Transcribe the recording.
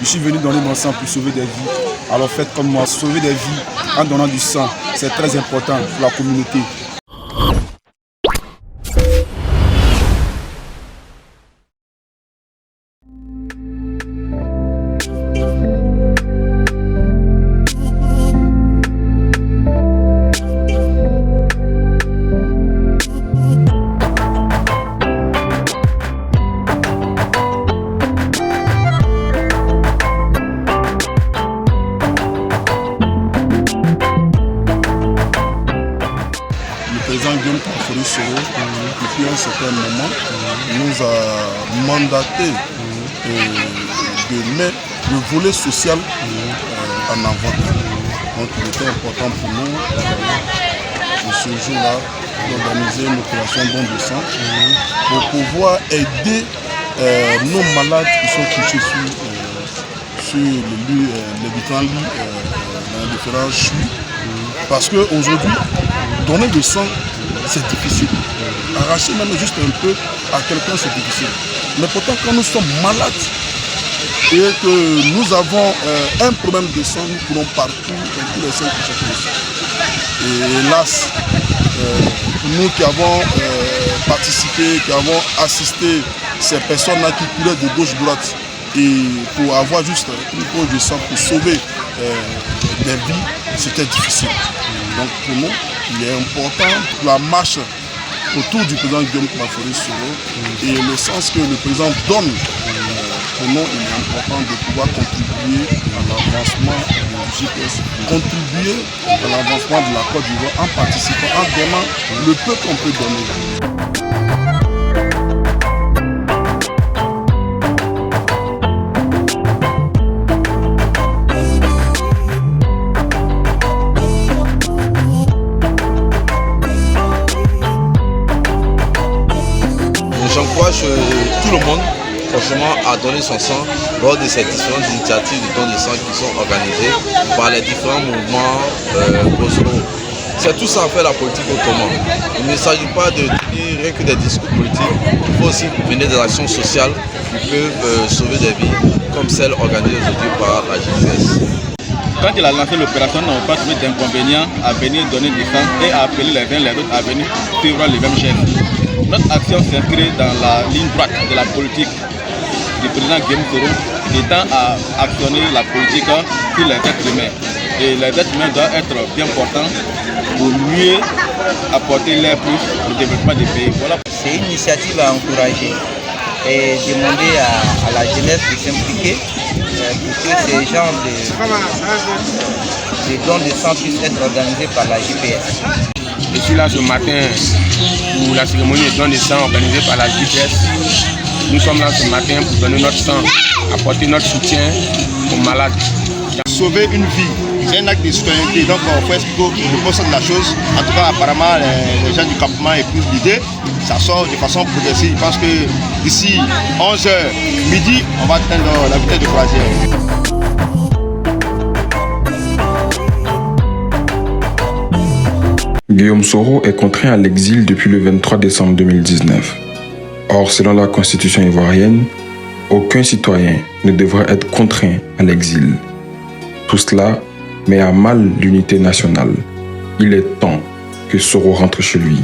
Je suis venu donner mon sang pour sauver des vies. Alors faites comme moi, sauver des vies en donnant du sang. C'est très important pour la communauté. Le président Guillaume Kouafouri Soro, depuis un certain moment, nous a mandaté de mettre le volet social en avant. Donc il était important pour nous, de ce jour-là, d'organiser une opération don de sang pour pouvoir aider nos malades qui sont touchés sur les différents lits dans les différents CHU. Parce qu'aujourd'hui, donner du sang, c'est difficile. Arracher même juste un peu à quelqu'un, c'est difficile. Mais pourtant, quand nous sommes malades et que nous avons un problème de sang, nous courons partout, dans tous les centres qui cherchent le sang. Et hélas, nous qui avons participé, qui avons assisté ces personnes-là qui couraient de gauche-droite, et pour avoir juste une pause de sang pour sauver des vies, c'était difficile. Donc pour nous, il est important pour la marche autour du président Guillaume Kouafouri Soro et le sens que le président donne, pour nous, il est important de pouvoir contribuer à l'avancement du GPS, contribuer à l'avancement de la Côte d'Ivoire en participant, en donnant le peu qu'on peut donner. J'encourage tout le monde, franchement, à donner son sang lors de ces différentes initiatives de don de sang qui sont organisées par les différents mouvements postaux. C'est tout ça en fait la politique autrement. Il ne s'agit pas de tenir rien que des discours politiques, il faut aussi mener des actions sociales qui peuvent sauver des vies, comme celles organisées aujourd'hui par la JPS. Quand il a lancé l'opération, on n'a pas trouvé d'inconvénient à venir donner du sang et à appeler les uns les autres à venir suivre les mêmes chaînes. Notre action s'inscrit dans la ligne droite de la politique du président Guillaume Soro, étant à actionner la politique sur les êtres humains. Et les êtres humains doivent être bien portants pour mieux apporter leur plus au développement des pays. Voilà. C'est une initiative à encourager et demander à la jeunesse de s'impliquer pour que ces genres de dons de sang puissent être organisés par la JPS. Je suis là ce matin pour la cérémonie de don de sang organisée par la JPS. Nous sommes là ce matin pour donner notre sang, apporter notre soutien aux malades. Sauver une vie, c'est un acte de citoyenneté, donc il faut expliquer le bon sens de la chose. En tout cas, apparemment, les gens du campement éprouvent l'idée, ça sort de façon progressive. Je pense que d'ici 11h midi, on va atteindre la vitesse de croisière. Guillaume Soro est contraint à l'exil depuis le 23 décembre 2019. Or, selon la constitution ivoirienne, aucun citoyen ne devrait être contraint à l'exil. Tout cela met à mal l'unité nationale. Il est temps que Soro rentre chez lui.